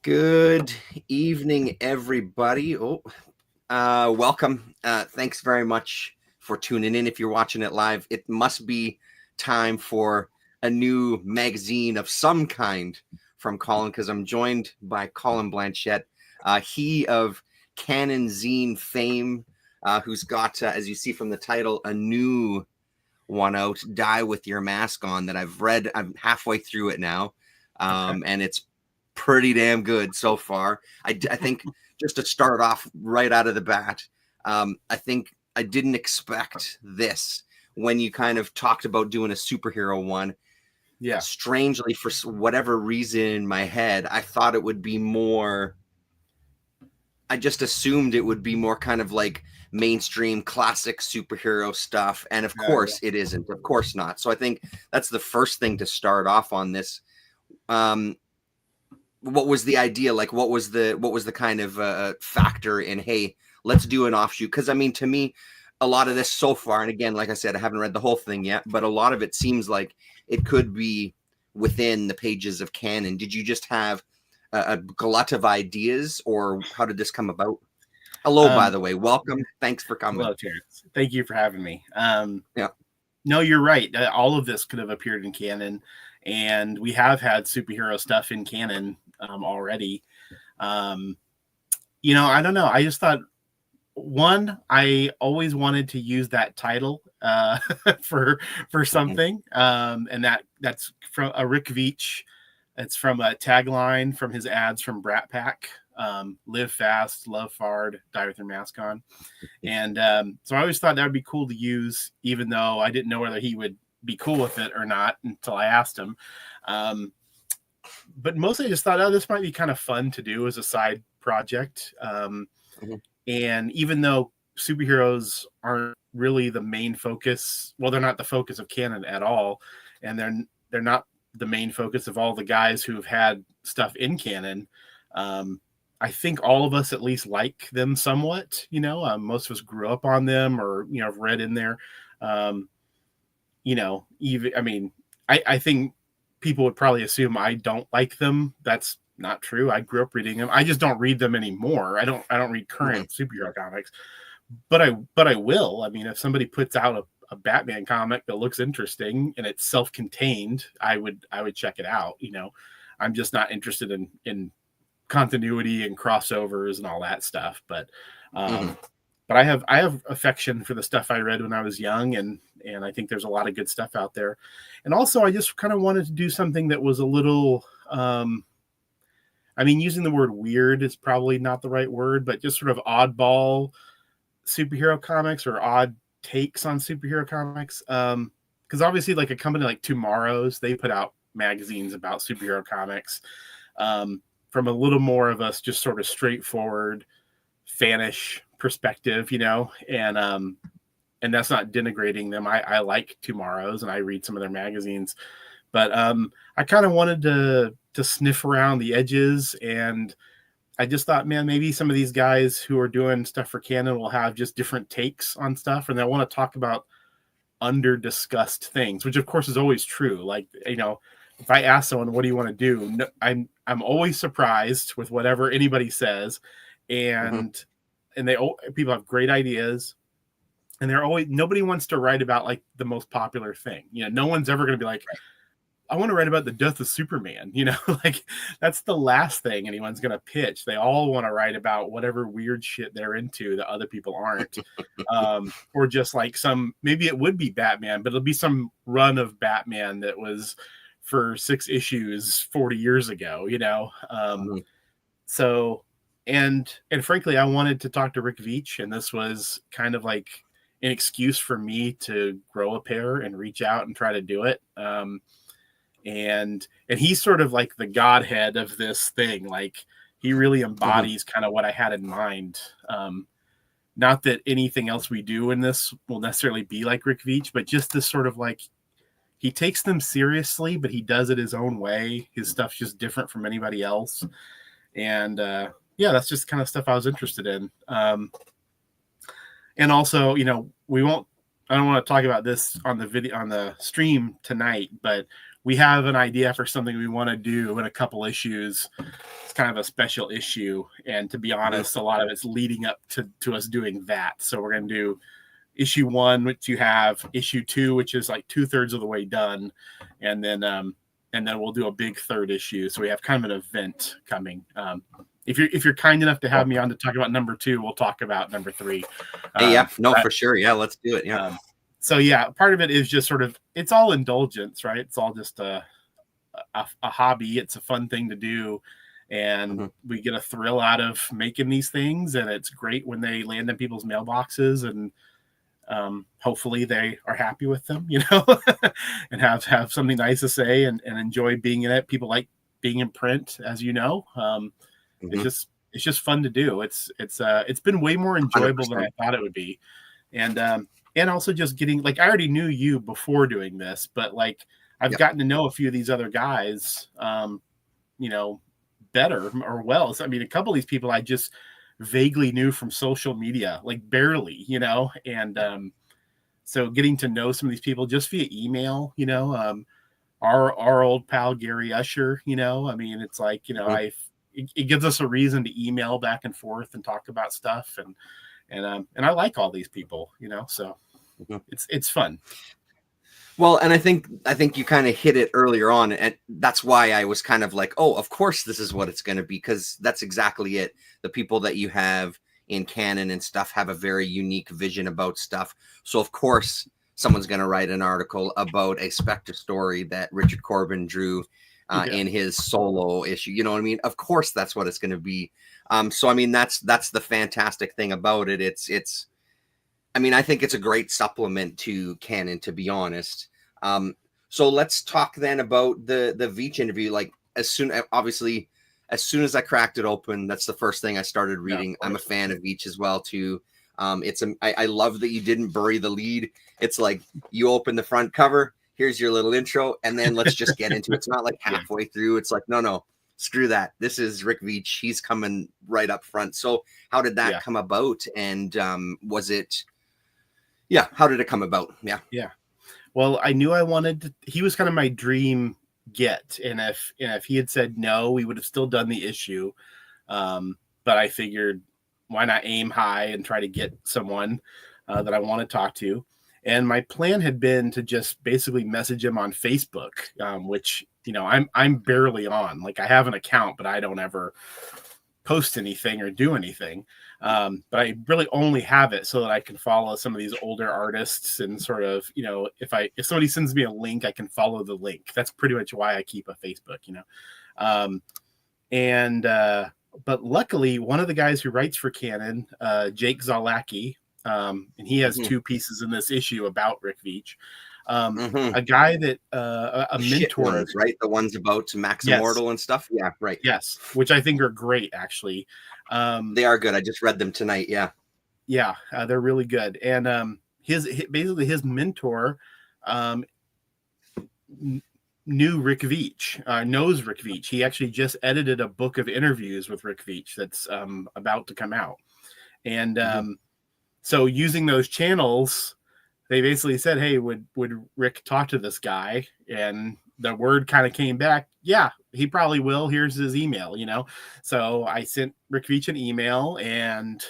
Good evening, everybody. Welcome. Thanks very much for tuning in. If you're watching it live, it must be time for a new magazine of some kind from Colin, because I'm joined by Colin Blanchette, he of Canon Zine fame, who's got, as you see from the title, a new one out, Die With Your Mask On, that I've read. I'm halfway through it now, and it's pretty damn good so far. I think just to start off right out of the bat, I think I didn't expect this when you kind of talked about doing a superhero one. Yeah. Strangely, for whatever reason in my head, I thought it would be more. I just assumed it would be more kind of like mainstream classic superhero stuff. And of course it isn't. Of course not. So I think that's the first thing to start off on this. What was the idea? Like, what was the kind of factor in, hey, let's do an offshoot? Because I mean, to me, a lot of this so far, and again, like I said, I haven't read the whole thing yet, but a lot of it seems like it could be within the pages of canon. Did you just have a glut of ideas, or how did this come about? Hello, by the way. Welcome. Thanks for coming. Hello, Terrence. Thank you for having me. Yeah. No, you're right. All of this could have appeared in canon, and we have had superhero stuff in canon already. I don't know. I just thought, one, I always wanted to use that title for something, and that's from a Rick Veitch. It's from a tagline from his ads from Brat Pack. Live fast, love hard, die with your mask on. And so I always thought that would be cool to use, even though I didn't know whether he would be cool with it or not until I asked him. But mostly I just thought, this might be kind of fun to do as a side project. And even though superheroes aren't really the main focus, well, they're not the focus of canon at all, and they're not the main focus of all the guys who have had stuff in canon. I think all of us at least like them somewhat, most of us grew up on them, or, have read in there. I think people would probably assume I don't like them. That's not true. I grew up reading them. I just don't read them anymore. I don't read current superhero comics, but I will. I mean, if somebody puts out a Batman comic that looks interesting and it's self-contained, I would check it out. I'm just not interested in continuity and crossovers and all that stuff. But I have affection for the stuff I read when I was young, and I think there's a lot of good stuff out there. And also, I just kind of wanted to do something that was a little, using the word weird is probably not the right word, but just sort of oddball superhero comics, or odd takes on superhero comics. Because obviously, like a company like Tomorrow's, they put out magazines about superhero comics from a little more of us just sort of straightforward fanish perspective, and that's not denigrating them. I like Tomorrow's and I read some of their magazines, but I kind of wanted to sniff around the edges, and I just thought, man, maybe some of these guys who are doing stuff for canon will have just different takes on stuff, and they want to talk about under discussed things, which of course is always true. Like, if I ask someone, what do you want to do? I'm always surprised with whatever anybody says. And people have great ideas, and nobody wants to write about like the most popular thing. No one's ever going to be like, I want to write about the death of Superman. Like that's the last thing anyone's going to pitch. They all want to write about whatever weird shit they're into that other people aren't. Or just like maybe it would be Batman, but it'll be some run of Batman that was for 6 issues 40 years ago, So, and frankly, I wanted to talk to Rick Veitch, and this was kind of like an excuse for me to grow a pair and reach out and try to do it. And he's sort of like the godhead of this thing. Like he really embodies kind of what I had in mind. Not that anything else we do in this will necessarily be like Rick Veitch, but just this sort of like, he takes them seriously, but he does it his own way. His stuff's just different from anybody else. And that's just kind of stuff I was interested in. And also, I don't want to talk about this on the video, on the stream tonight, but we have an idea for something we want to do in a couple issues. It's kind of a special issue, and to be honest, a lot of it's leading up to us doing that. So we're going to do issue 1, which you have, issue 2, which is like 2/3 of the way done, and then we'll do a big third issue. So we have kind of an event coming. If you're kind enough to have me on to talk about number 2, we'll talk about number 3. Yeah, no, for sure. Yeah, let's do it. Yeah. So yeah, part of it is just sort of, it's all indulgence, right? It's all just a hobby. It's a fun thing to do, and we get a thrill out of making these things, and it's great when they land in people's mailboxes, and hopefully they are happy with them, and have something nice to say and enjoy being in it. People like being in print, as you know. It's just fun to do. It's been way more enjoyable 100%. Than I thought it would be. And also just getting, like, I already knew you before doing this, but like I've gotten to know a few of these other guys, better or well. So, I mean, a couple of these people I just vaguely knew from social media, like barely, and so getting to know some of these people just via email, our old pal Gary Usher, I mean, it's like, it gives us a reason to email back and forth and talk about stuff, and I like all these people, so it's fun. Well, and I think you kind of hit it earlier on, and that's why I was kind of like, oh, of course this is what it's going to be, because that's exactly it. The people that you have in canon and stuff have a very unique vision about stuff. So of course someone's going to write an article about a Spectre story that Richard Corbin drew in his solo issue. You know what I mean? Of course that's what it's going to be. So I mean, that's the fantastic thing about it. It's I mean, I think it's a great supplement to canon, to be honest. So let's talk then about the Veitch interview. Like, as soon as I cracked it open, that's the first thing I started reading. I'm a fan of Veitch as well too. I love that you didn't bury the lead. It's like you open the front cover, here's your little intro, and then let's just get into it. It's not like halfway through. It's like, no, screw that. This is Rick Veitch. He's coming right up front. So how did that come about? And was it... Yeah, how did it come about? Yeah. Well, I knew I wanted to, he was kind of my dream get, and if he had said no, we would have still done the issue. But I figured, why not aim high and try to get someone that I want to talk to. And my plan had been to just basically message him on Facebook, which, I'm barely on. Like, I have an account, but I don't ever post anything or do anything. But I really only have it so that I can follow some of these older artists, and sort of, if somebody sends me a link, I can follow the link. That's pretty much why I keep a Facebook, but luckily one of the guys who writes for Canon, Jake Zalacki, and he has 2 pieces in this issue about Rick Veitch. A guy that a mentor ones, right? The ones about Max Immortal and stuff. Yeah, right. Yes, which I think are great, actually. They are good. I just read them tonight. Yeah, they're really good. And basically his mentor knew Rick Veitch, knows Rick Veitch. He actually just edited a book of interviews with Rick Veitch that's about to come out. And so using those channels, they basically said, hey, would Rick talk to this guy? And the word kind of came back, yeah, he probably will. Here's his email, So I sent Rick Veitch an email, and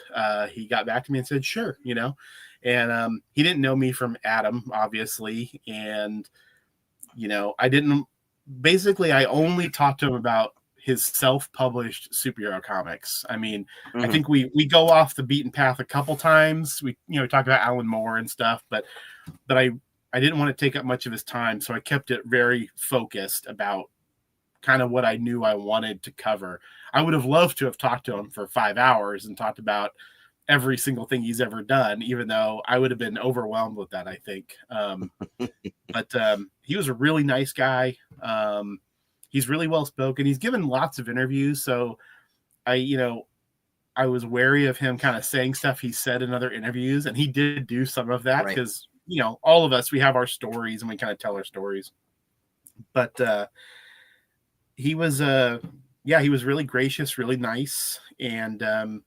he got back to me and said, sure, And he didn't know me from Adam, obviously. And, I only talked to him about his self-published superhero comics. I mean, I think we go off the beaten path a couple times. We talked about Alan Moore and stuff, but I didn't want to take up much of his time, so I kept it very focused about kind of what I knew I wanted to cover. I would have loved to have talked to him for 5 hours and talked about every single thing he's ever done, even though I would have been overwhelmed with that, I think. But he was a really nice guy. He's really well spoken. He's given lots of interviews, so I was wary of him kind of saying stuff he said in other interviews, and he did do some of that because all of us, we have our stories and we kind of tell our stories. But he was really gracious, really nice. And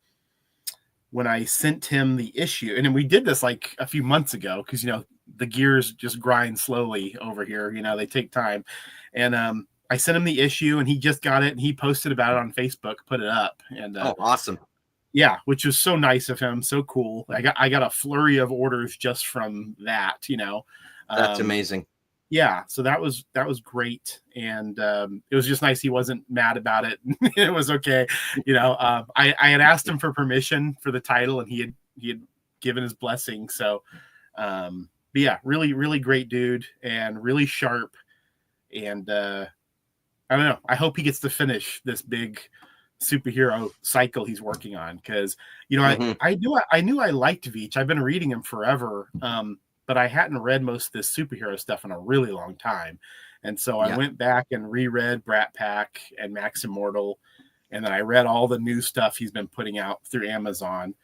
when I sent him the issue, and then we did this like a few months ago, because the gears just grind slowly over here. You know, they take time. And I sent him the issue, and he just got it, and he posted about it on Facebook, put it up, and Oh, awesome. yeah, which was so nice of him, so cool. I got a flurry of orders just from that, you know. That's amazing. Yeah, so that was great, and it was just nice he wasn't mad about it. It was okay, you know. I had asked him for permission for the title, and he had given his blessing. So, but yeah, really great dude, and really sharp, and I don't know. I hope he gets to finish this big superhero cycle he's working on, because you know I knew I liked Veach. I've been reading him forever, but I hadn't read most of this superhero stuff in a really long time, and so I went back and reread Brat Pack and Max Immortal, and then I read all the new stuff he's been putting out through Amazon,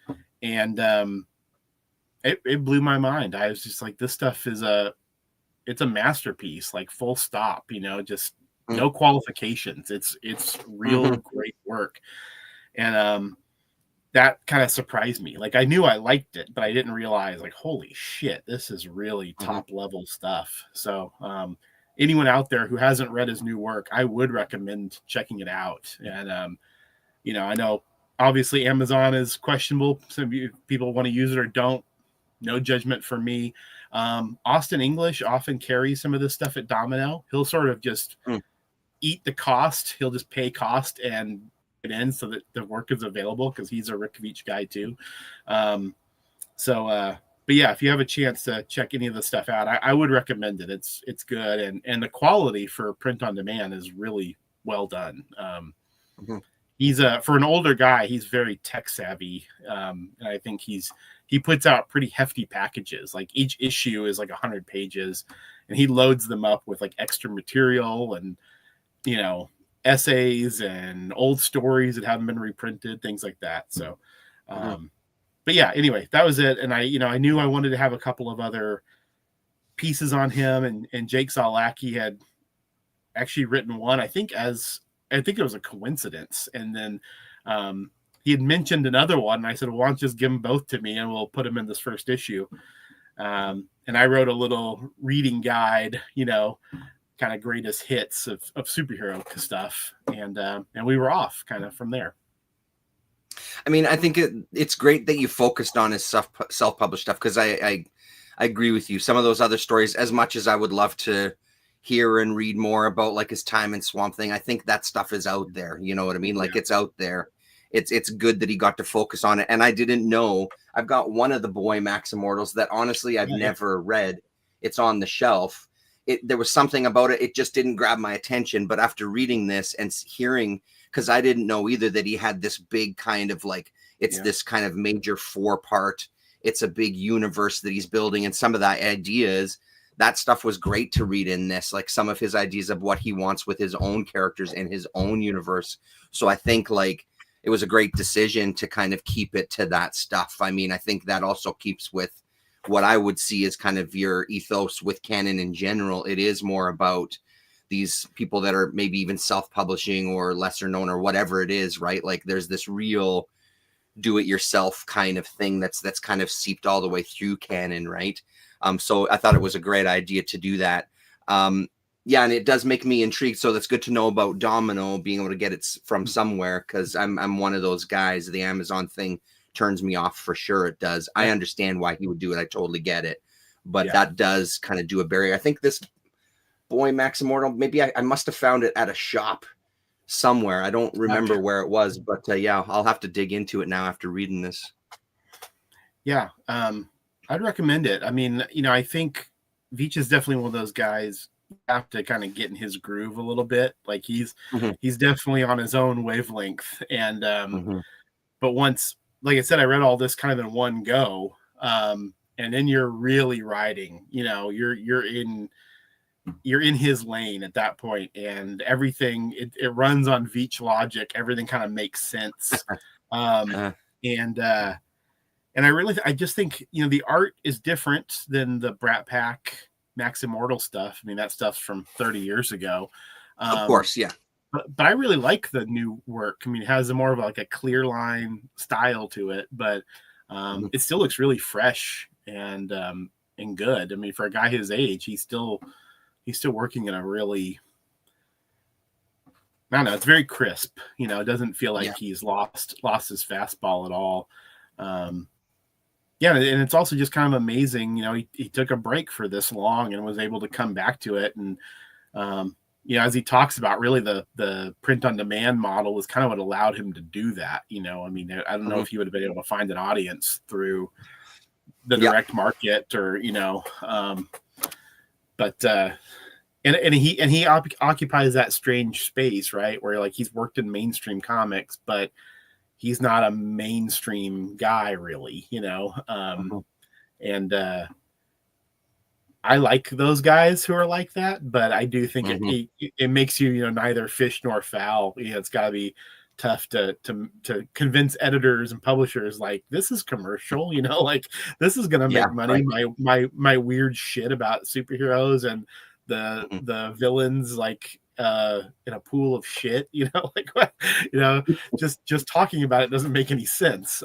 and it blew my mind. I was just like, this stuff is it's a masterpiece, like full stop, you know, just no qualifications. It's real great work. And that kind of surprised me. Like, I knew I liked it, but I didn't realize, like, holy shit, this is really top level stuff. So anyone out there who hasn't read his new work, I would recommend checking it out. And you know, I know obviously Amazon is questionable. Some people want to use it or don't. No judgment for me. Austin English often carries some of this stuff at Domino. He'll sort of just eat the cost. He'll just pay cost and it in so that the work is available, because he's a Rick Veach guy too. But yeah, if you have a chance to check any of the stuff out, I would recommend it. It's good, and the quality for print on demand is really well done. He's for an older guy, he's very tech savvy, and I think he puts out pretty hefty packages. Like, each issue is like 100 pages, and he loads them up with like extra material and, you know, essays and old stories that haven't been reprinted, things like that. So, but yeah, anyway, that was it. And I knew I wanted to have a couple of other pieces on him, and Jake Zalacki had actually written one, I think it was a coincidence. And then he had mentioned another one, and I said, well, why don't you just give them both to me, and we'll put them in this first issue. And I wrote a little reading guide, you know, kind of greatest hits of superhero stuff. And we were off kind of from there. I mean, I think it's great that you focused on his self-published stuff, because I agree with you. Some of those other stories, as much as I would love to hear and read more about, like his time in Swamp Thing, I think that stuff is out there. You know what I mean? Like, it's out there. It's good that he got to focus on it. And I didn't know. I've got one of the Boy Max Immortals that honestly I've never read. It's on the shelf. There was something about it. It just didn't grab my attention. But after reading this and hearing, because I didn't know either that he had this big kind of like, this kind of major 4-part, it's a big universe that he's building. And some of that ideas, that stuff was great to read in this, like some of his ideas of what he wants with his own characters and his own universe. So I think like it was a great decision to kind of keep it to that stuff. I mean, I think that also keeps with what I would see as kind of your ethos with canon in general. It is more about these people that are maybe even self-publishing or lesser known or whatever it is, right? Like, there's this real do-it-yourself kind of thing that's kind of seeped all the way through canon, right? So I thought it was a great idea to do that. Yeah, and it does make me intrigued. So that's good to know about Domino being able to get it from somewhere, because I'm one of those guys. The Amazon thing turns me off for sure. It does. I understand why he would do it. I totally get it. But that does kind of do a barrier. I think this Boy Max Immortal, maybe I must have found it at a shop somewhere. I don't remember where it was, but yeah, I'll have to dig into it now after reading this. Yeah, I'd recommend it. I mean, you know, I think Veach is definitely one of those guys you have to kind of get in his groove a little bit. Like, he's definitely on his own wavelength. And but once, like I said, I read all this kind of in one go. And then you're really riding, you know, you're in his lane at that point, and everything it runs on Veach logic. Everything kind of makes sense. And I just think, you know, the art is different than the Brat Pack Max Immortal stuff. I mean, that stuff's from 30 years ago. Of course, yeah. But I really like the new work. I mean, it has more of like a clear line style to it, but it still looks really fresh and and good. I mean, for a guy his age, he's still working in a really, I don't know, it's very crisp. You know, it doesn't feel like he's lost his fastball at all. Yeah, and it's also just kind of amazing. You know, he took a break for this long and was able to come back to it. And you know, as he talks about, really the print on demand model was kind of what allowed him to do that. You know, I mean, I don't know if he would have been able to find an audience through the direct market, or, you know, but and he occupies that strange space, right, where like he's worked in mainstream comics, but he's not a mainstream guy, really, you know. And I like those guys who are like that, but I do think it makes you, you know, neither fish nor fowl. You know, it's got to be tough to convince editors and publishers like, this is commercial, you know, like this is gonna make money. Right. My weird shit about superheroes and the villains, like in a pool of shit, you know, like what, you know, just talking about it doesn't make any sense.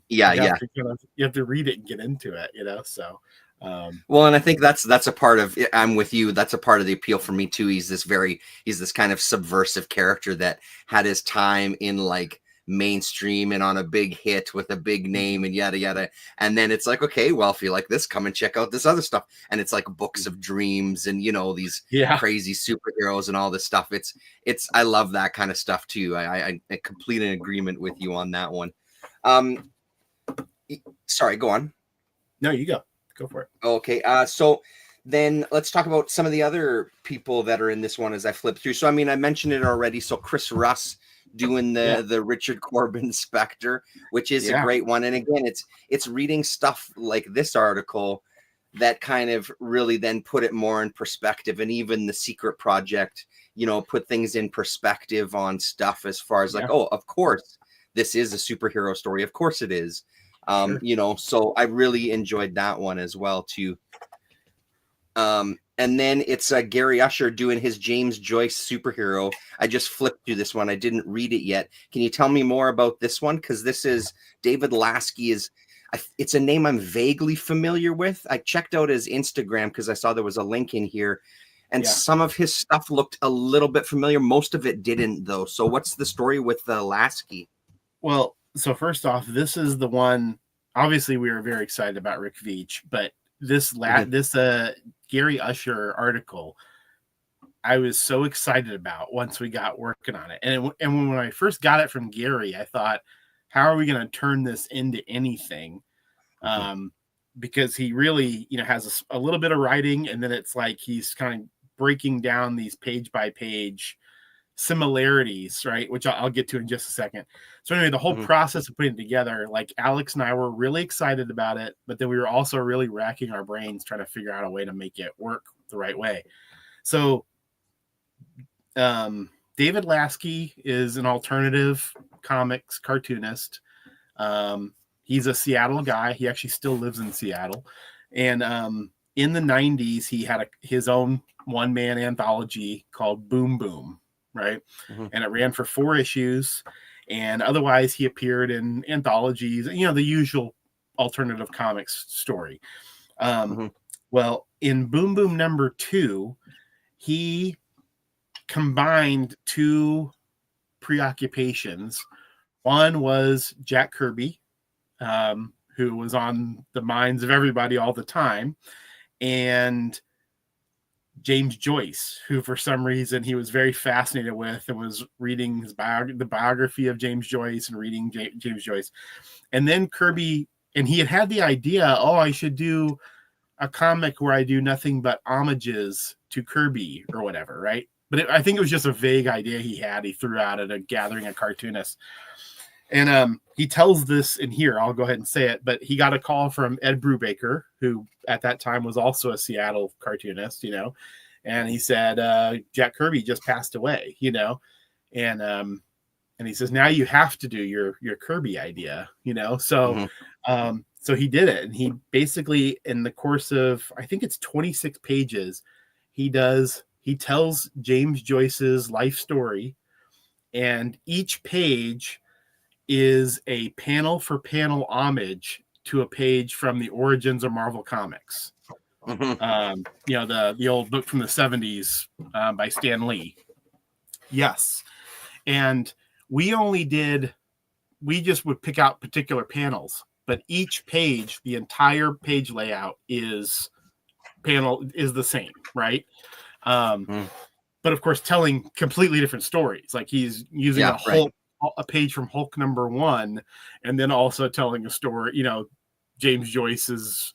You have to read it and get into it, you know. So well, and I think that's a part of, I'm with you, that's a part of the appeal for me too. He's this kind of subversive character that had his time in like mainstream and on a big hit with a big name and yada yada, and then it's like, okay, well, if you like this, come and check out this other stuff. And it's like books of dreams and, you know, these crazy superheroes and all this stuff. It's I love that kind of stuff too. I complete an agreement with you on that one. Sorry, go on. No, you go for it. Okay, so then let's talk about some of the other people that are in this one as I flip through. So I mean, I mentioned it already. So Chris Russ doing the Richard Corbin Spectre, which is a great one. And again, it's reading stuff like this article that kind of really then put it more in perspective. And even the Secret Project, you know, put things in perspective on stuff as far as like, oh, of course, this is a superhero story. Of course it is. You know, so I really enjoyed that one as well too. And then it's Gary Usher doing his James Joyce superhero. I just flipped through this one. I didn't read it yet. Can you tell me more about this one? Because this is David Lasky. It's a name I'm vaguely familiar with. I checked out his Instagram because I saw there was a link in here, and some of his stuff looked a little bit familiar. Most of it didn't, though. So what's the story with Lasky? Well, so first off, this is the one. Obviously, we were very excited about Rick Veitch, but this Gary Usher article, I was so excited about once we got working on it. And when I first got it from Gary, I thought, how are we going to turn this into anything? Because he really, you know, has a little bit of writing, and then it's like he's kind of breaking down these page by page similarities, right? Which I'll get to in just a second. So anyway, the whole process of putting it together, like Alex and I were really excited about it, but then we were also really racking our brains trying to figure out a way to make it work the right way. So David Lasky is an alternative comics cartoonist. He's a Seattle guy. He actually still lives in Seattle. And in the 90s, he had his own one-man anthology called Boom Boom, right? And it ran for 4 issues. And otherwise, he appeared in anthologies, you know, the usual alternative comics story. Well, in Boom Boom number 2, he combined 2 preoccupations. One was Jack Kirby, who was on the minds of everybody all the time, and James Joyce, who for some reason he was very fascinated with and was reading the biography of James Joyce and reading James Joyce. And then Kirby, and he had the idea, oh, I should do a comic where I do nothing but homages to Kirby or whatever, right? But I think it was just a vague idea he threw out at a gathering of cartoonists. And he tells this in here, I'll go ahead and say it, but he got a call from Ed Brubaker, who at that time was also a Seattle cartoonist, you know, and he said, Jack Kirby just passed away, you know, and he says, now you have to do your Kirby idea, you know, so so he did it. And he basically, in the course of, I think it's 26 pages, he tells James Joyce's life story, and each page is a panel for panel homage to a page from the origins of Marvel Comics. You know, the old book from the 70s by Stan Lee. Yes. And we just would pick out particular panels, but each page, the entire page layout is the same, right? But of course, telling completely different stories. Like he's using a page from Hulk #1, and then also telling a story. You know, James Joyce is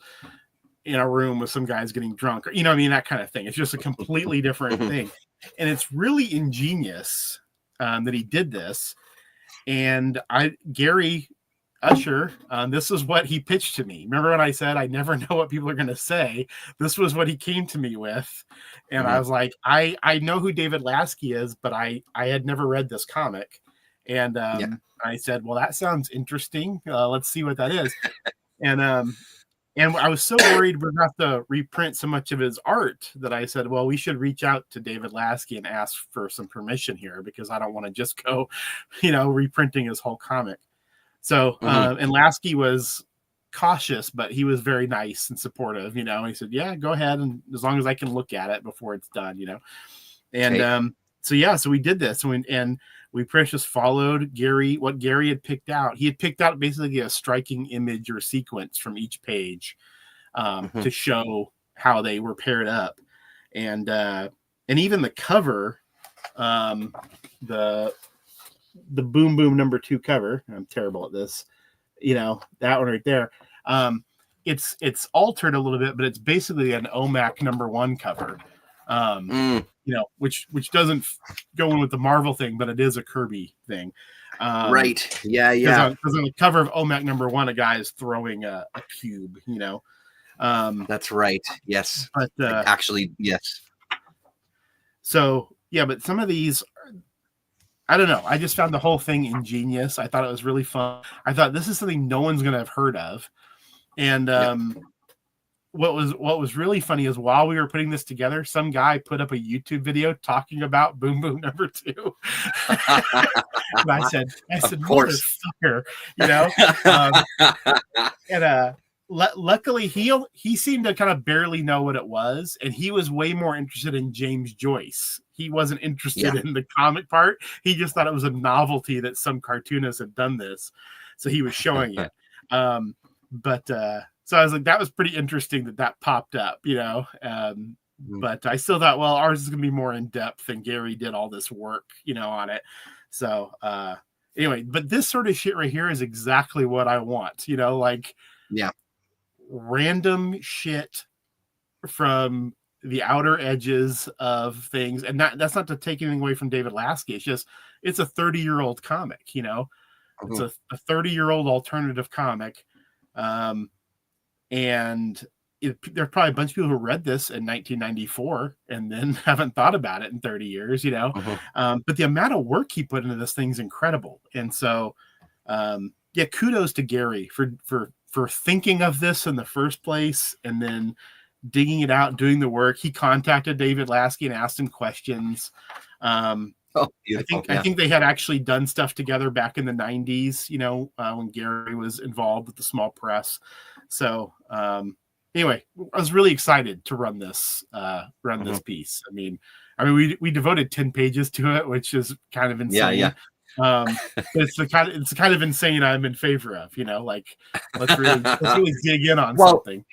in a room with some guys getting drunk, or, you know, I mean, that kind of thing. It's just a completely different thing, and it's really ingenious that he did this. And Gary Usher, this is what he pitched to me. Remember when I said I never know what people are going to say? This was what he came to me with, and I was like, I know who David Lasky is, but I had never read this comic, and I said, well, that sounds interesting. Let's see what that is, and I was so worried we're going to have to reprint so much of his art that I said, well, we should reach out to David Lasky and ask for some permission here, because I don't want to just go, you know, reprinting his whole comic. So, and Lasky was cautious, but he was very nice and supportive, you know. He said, yeah, go ahead. And as long as I can look at it before it's done, you know. And so we did this, and we pretty much just followed what Gary had picked out. He had picked out basically a striking image or sequence from each page to show how they were paired up. And even the cover, the Boom Boom #2 cover. I'm terrible at this. You know, that one right there. It's altered a little bit, but it's basically an OMAC #1 cover. You know, which doesn't go in with the Marvel thing, but it is a Kirby thing. Right. Yeah. Because on the cover of OMAC #1, a guy is throwing a cube, you know. That's right. Yes. But actually, yes. So yeah, but some of these, I don't know. I just found the whole thing ingenious. I thought it was really fun. I thought this is something no one's going to have heard of. And what was really funny is while we were putting this together, some guy put up a YouTube video talking about Boom Boom #2. And I said, motherfucker, you know. And luckily he seemed to kind of barely know what it was, and he was way more interested in James Joyce. He wasn't interested in the comic part. He just thought it was a novelty that some cartoonist had done this, so he was showing it. So I was like, that was pretty interesting that popped up, you know. But I still thought, well, ours is gonna be more in depth, and Gary did all this work, you know, on it. So anyway, but this sort of shit right here is exactly what I want, you know, like random shit from the outer edges of things. And that's not to take anything away from David Lasky. It's just, it's a 30-year-old comic, you know. It's a 30-year-old alternative comic. And there are probably a bunch of people who read this in 1994 and then haven't thought about it in 30 years, you know. But the amount of work he put into this thing's incredible. And so, kudos to Gary for thinking of this in the first place, and then digging it out, doing the work. He contacted David Lasky and asked him questions. I think they had actually done stuff together back in the 90s, you know, when Gary was involved with the small press. So anyway, I was really excited to run this this piece. I mean, we devoted 10 pages to it, which is kind of insane. It's the kind of insane I'm in favor of, you know, like let's really dig in on something.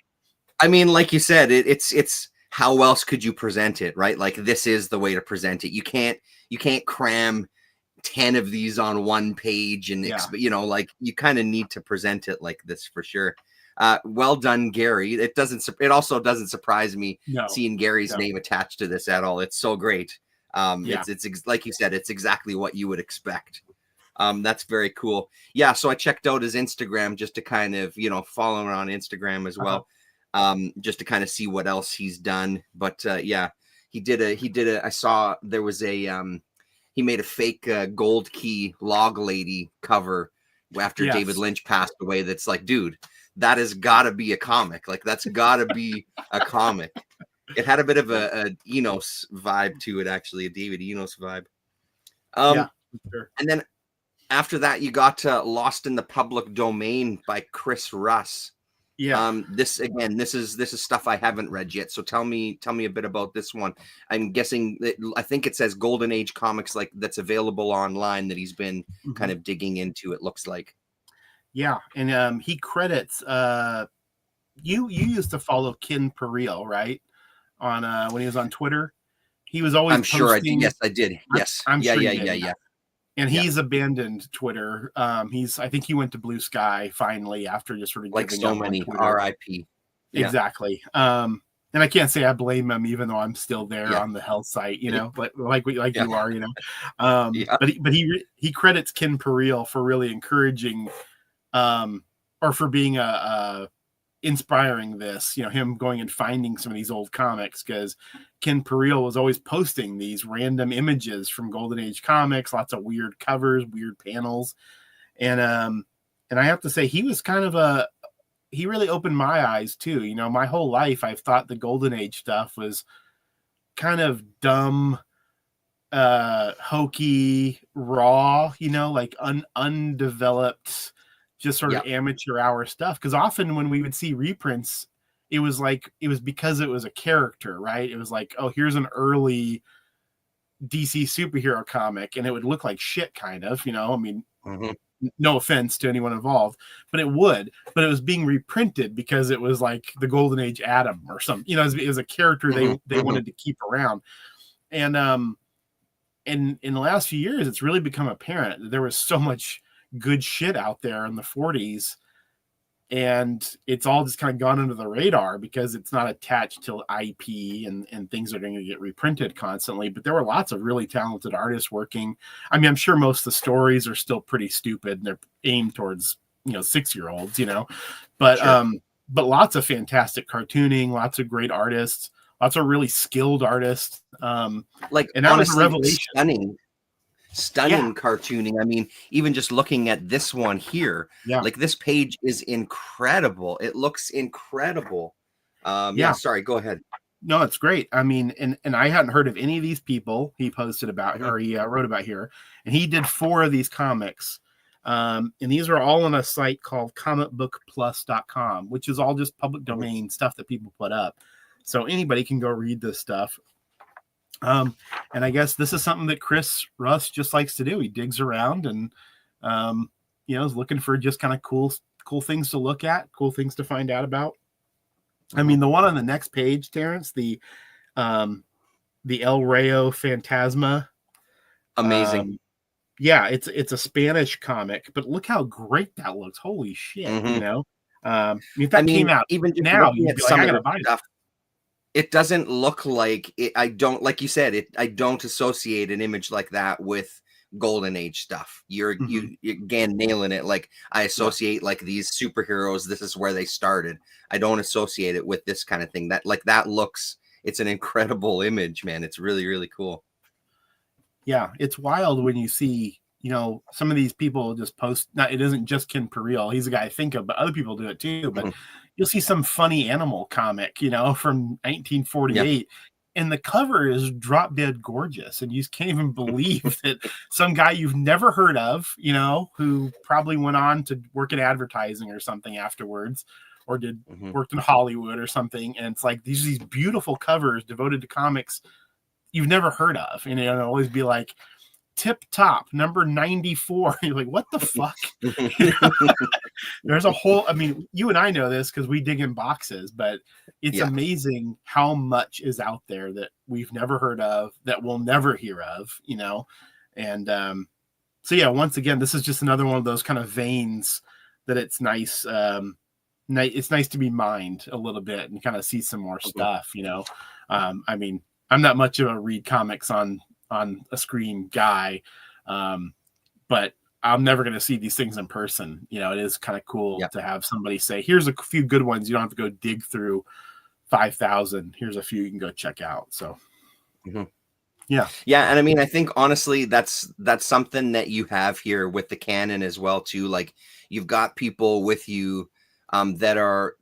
I mean, like you said, it's how else could you present it, right? Like this is the way to present it. You can't cram 10 of these on one page, and you know, like you kind of need to present it like this for sure. Well done, Gary. It also doesn't surprise me seeing Gary's name attached to this at all. It's so great. It's like you said, it's exactly what you would expect. That's very cool. Yeah. So I checked out his Instagram just to kind of, you know, follow him on Instagram as well. Just to kind of see what else he's done. But I saw there was he made a fake Gold Key Log Lady cover after David Lynch passed away. That's like, dude, that has got to be a comic. Like that's got to be a comic. It had a bit of a Enos vibe to it, actually, a David Enos vibe. Sure. And then after that, you got Lost in the Public Domain by Chris Russ. Yeah. This again, this is stuff I haven't read yet. So tell me a bit about this one. I'm guessing that I think it says Golden Age Comics, like that's available online, that he's been kind of digging into, it looks like. Yeah, and he credits you used to follow Ken Peril, right? On when he was on Twitter. He was always I'm sure I did. posting. Yes, I did. Yes. I'm Yeah, sure yeah, you yeah, did. yeah. And Yeah. he's abandoned Twitter. I think he went to Blue Sky finally after just sort of Like giving so up on many. Twitter. RIP. Yeah. Exactly. And I can't say I blame him, even though I'm still there Yeah. on the health site, you know, like Yeah. you are, you know. Yeah. But he credits Ken Peril for really encouraging, or for being a inspiring this, you know, him going and finding some of these old comics, because Ken Peril was always posting these random images from Golden Age comics, lots of weird covers, weird panels, and I have to say he was kind of he really opened my eyes too. You know, my whole life I've thought the Golden Age stuff was kind of dumb, hokey, raw, you know, like undeveloped, just sort of amateur hour stuff. Because often when we would see reprints, it was because it was a character, right? It was like, oh, here's an early DC superhero comic, and it would look like shit, kind of, you know. I mean, no offense to anyone involved, but it was being reprinted because it was like the Golden Age Atom or something, you know, it was a character they wanted to keep around. And in the last few years, it's really become apparent that there was so much good shit out there in the 40s, and it's all just kind of gone under the radar because it's not attached to IP, and things are going to get reprinted constantly. But there were lots of really talented artists working. I mean, I'm sure most of the stories are still pretty stupid, and they're aimed towards, you know, 6-year-olds, you know, but but lots of fantastic cartooning, lots of great artists, lots of really skilled artists. Like, and that honestly, was a revelation. Stunning cartooning. I mean, even just looking at this one here, like this page is incredible. It looks incredible. Sorry, go ahead. No, it's great. I mean, and I hadn't heard of any of these people he posted about, or he wrote about here, and he did 4 of these comics. And these are all on a site called comicbookplus.com, which is all just public domain stuff that people put up. So anybody can go read this stuff. And I guess this is something that Chris Russ just likes to do. He digs around and, you know, is looking for just kind of cool things to look at, cool things to find out about. I mean, the one on the next page, Terrence, the El Rayo Fantasma. Amazing. Yeah, it's a Spanish comic, but look how great that looks. Holy shit, you know? If that came out even just now, you'd be like, I gotta buy stuff. It doesn't look like it. I don't, like you said, I don't associate an image like that with Golden Age stuff. You're again nailing it. Like, I associate like these superheroes, this is where they started. I don't associate it with this kind of thing. That looks, it's an incredible image, man. It's really, really cool. Yeah, it's wild when you see, you know, some of these people just post. Not, it isn't just Ken Peril. He's a guy I think of, but other people do it too. But you'll see some funny animal comic, you know, from 1948, and the cover is drop dead gorgeous, and you just can't even believe that some guy you've never heard of, you know, who probably went on to work in advertising or something afterwards, or worked in Hollywood or something. And it's like these beautiful covers devoted to comics you've never heard of, and it'll always be like Tip Top number 94. You're like, what the fuck? There's a whole, I mean, you and I know this because we dig in boxes, but it's amazing how much is out there that we've never heard of, that we'll never hear of, you know. And so yeah, once again, this is just another one of those kind of veins that it's nice. It's nice to be mined a little bit and kind of see some more stuff, you know. I mean, I'm not much of a read comics on a screen guy, but I'm never going to see these things in person. You know, it is kind of cool to have somebody say, here's a few good ones. You don't have to go dig through 5,000. Here's a few you can go check out. So, yeah. And I mean, I think honestly, that's something that you have here with the Canon as well, too. Like, you've got people with you that are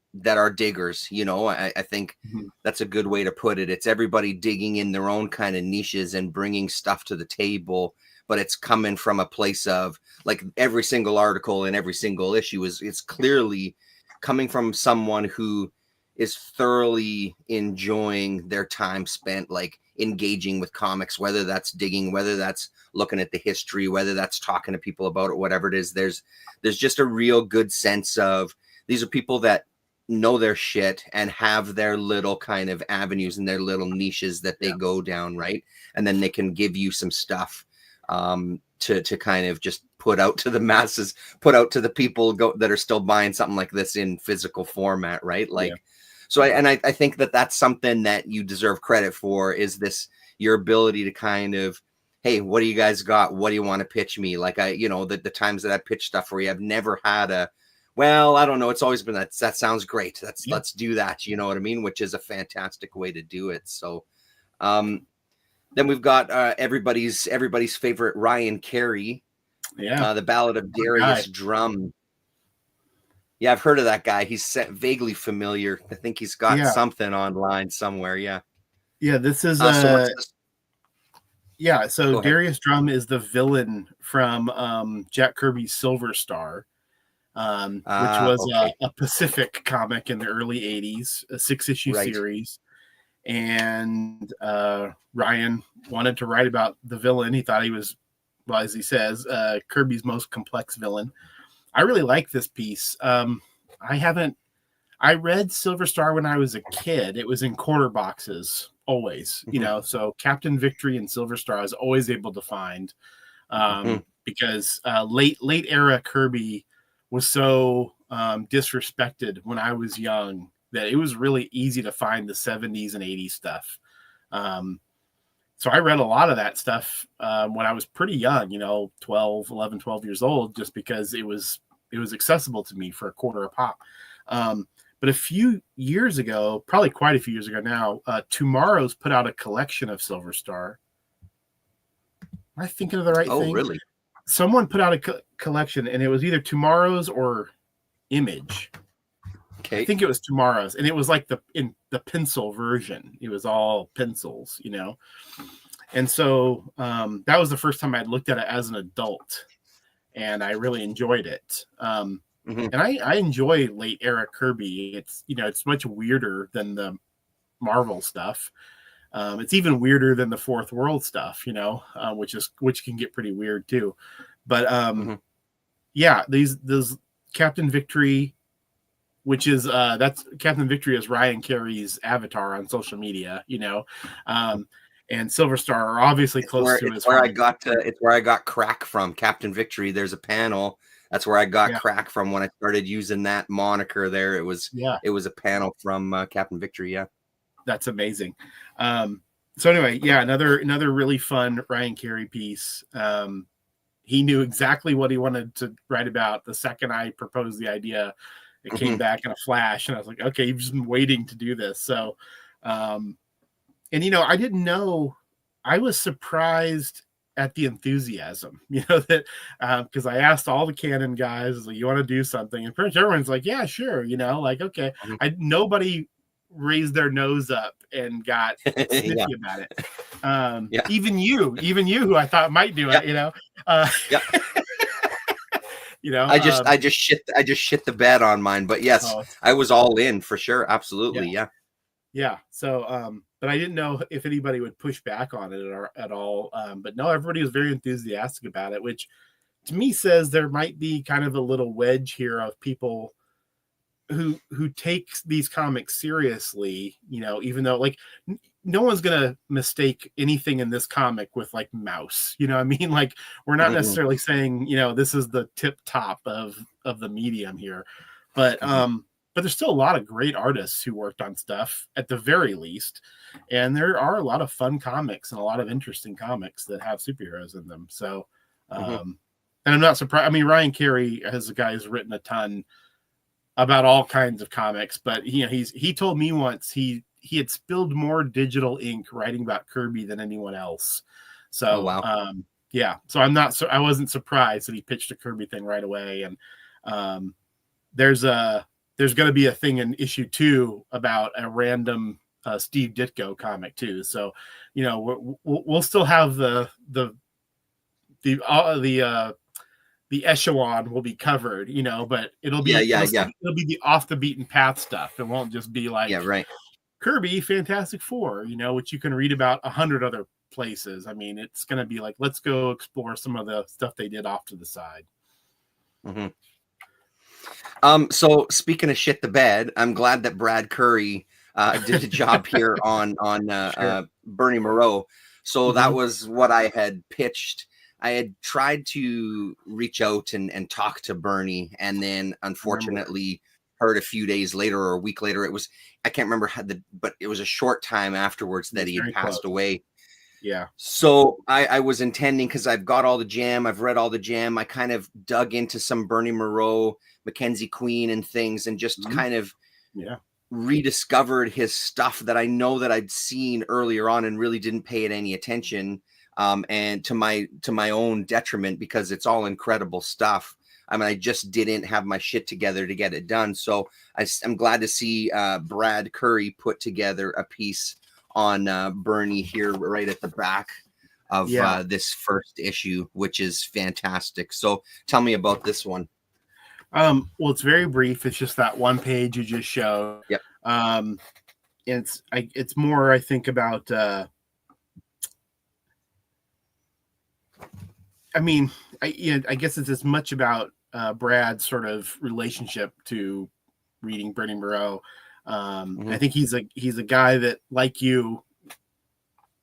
diggers, you know. I think that's a good way to put it. It's everybody digging in their own kind of niches and bringing stuff to the table, but it's coming from a place of, like, every single article and every single issue it's clearly coming from someone who is thoroughly enjoying their time spent like engaging with comics, whether that's digging, whether that's looking at the history, whether that's talking to people about it, whatever it is, there's just a real good sense of these are people that know their shit and have their little kind of avenues and their little niches that they go down, right? And then they can give you some stuff to kind of just put out to the masses, put out to the people that are still buying something like this in physical format, right? Like, so I think that that's something that you deserve credit for, is this, your ability to kind of, hey, what do you guys got? What do you want to pitch me? Like the times that I pitch stuff where I've never had a, well, I don't know. It's always been that sounds great. Let's do that. You know what I mean? Which is a fantastic way to do it. So, then we've got everybody's favorite Ryan Carey. The Ballad of Darius Drum. Yeah, I've heard of that guy. He's vaguely familiar. I think he's got something online somewhere. Yeah. Yeah, this is so Darius Drum is the villain from Jack Kirby's Silver Star, which was a Pacific comic in the early 80s, a 6-issue series. And Ryan wanted to write about the villain. He thought he was, well, as he says, Kirby's most complex villain. I really like this piece. I read Silver Star when I was a kid. It was in quarter boxes always, so Captain Victory and Silver Star I was always able to find because late era Kirby was so disrespected when I was young that it was really easy to find the 70s and 80s stuff. So I read a lot of that stuff when I was pretty young, 12 years old, just because it was accessible to me for a quarter a pop. But a few years ago, probably quite a few years ago now, Tomorrow's put out a collection of Silver Star. Am I thinking of the right thing? Oh, really? Someone put out a collection, and it was either Tomorrow's or Image. Okay. I think it was Tomorrow's, and it was like in the pencil version. It was all pencils, And so that was the first time I'd looked at it as an adult, and I really enjoyed it. And I enjoy late era Kirby. It's it's much weirder than the Marvel stuff. It's even weirder than the Fourth World stuff, which can get pretty weird too. But those Captain Victory, which is that's Captain Victory is Ryan Carey's avatar on social media, and Silver Star are obviously close to his heart. It's where I got Crack from. Captain Victory. There's a panel. That's where I got Crack from when I started using that moniker there. It was a panel from Captain Victory. Yeah. That's amazing. So anyway, another really fun Ryan Carey piece. He knew exactly what he wanted to write about the second I proposed the idea. It came back in a flash, and I was like, okay, you've just been waiting to do this. So, I didn't know. I was surprised at the enthusiasm, that because I asked all the Canon guys, like, you want to do something? And pretty much everyone's like, yeah, sure. Okay. Nobody raised their nose up and got sniffy about it. Even you, who I thought might do it, I just shit the bed on mine, but yes, I was all in for sure. Absolutely. Yeah. So, but I didn't know if anybody would push back on it at all. But no, everybody was very enthusiastic about it, which to me says there might be kind of a little wedge here of people who take these comics seriously, even though like no one's going to mistake anything in this comic with like Mouse, I mean? Like we're not necessarily saying, this is the tip top of the medium here, but there's still a lot of great artists who worked on stuff at the very least. And there are a lot of fun comics and a lot of interesting comics that have superheroes in them. So, and I'm not surprised. I mean, Ryan Carey as a guy who's written a ton about all kinds of comics, but he told me once he had spilled more digital ink writing about Kirby than anyone else. So, so I wasn't surprised that he pitched a Kirby thing right away. And there's going to be a thing in issue 2 about a random Steve Ditko comic too. So, we'll still have the the echelon will be covered, but it'll Yeah, be yeah, it'll be the off the beaten path stuff. It won't just be yeah, like right. Kirby Fantastic Four, which you can read about 100 other places. I mean, it's going to be like, let's go explore some of the stuff they did off to the side. Mm-hmm. So speaking of shit the bed, I'm glad that Brad Curry did a job here on Sure. Bernie Moreau. So that Mm-hmm. was what I had pitched. I had tried to reach out and talk to Bernie, and then unfortunately heard a few days later or a week later. I can't remember but it was a short time afterwards that he had passed away. Yeah. So I was intending, because I've got all the jam, I've read all the jam. I kind of dug into some Bernie Moreau, Mackenzie Queen and things, and just kind of rediscovered his stuff that I know that I'd seen earlier on and really didn't pay it any attention. And to my own detriment, because it's all incredible stuff. I mean, I just didn't have my shit together to get it done. So I'm glad to see Brad Curry put together a piece on Bernie here right at the back of this first issue, which is fantastic. So tell me about this one. Well, it's very brief. It's just that one page you just showed. Yep. It's more, I think, about I guess it's as much about Brad's sort of relationship to reading Bernie Moreau. I think he's a guy that, like you,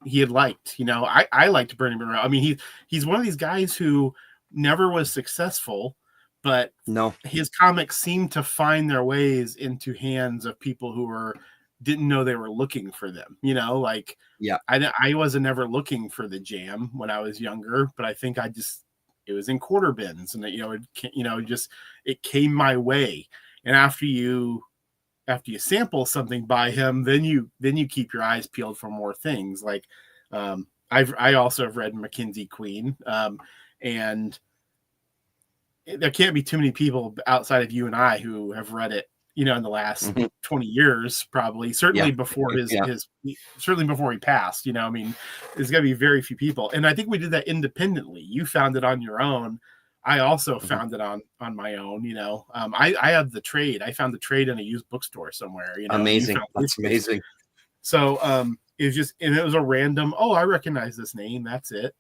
he had liked. I liked Bernie Moreau. I mean, he's one of these guys who never was successful, but his comics seemed to find their ways into hands of people who didn't know they were looking for them. I wasn't never looking for the jam when I was younger, but I think it was in quarter bins, and it came my way. And after you sample something by him, then you keep your eyes peeled for more things. Like I also have read Mackenzie Queen, and there can't be too many people outside of you and I who have read it, in the last 20 years, probably, certainly before certainly before he passed. I mean, there's got to be very few people. And I think we did that independently. You found it on your own. I also found it on my own. I have the trade. I found the trade in a used bookstore somewhere. Amazing. That's amazing. So it was just, and it was a random, I recognize this name. That's it.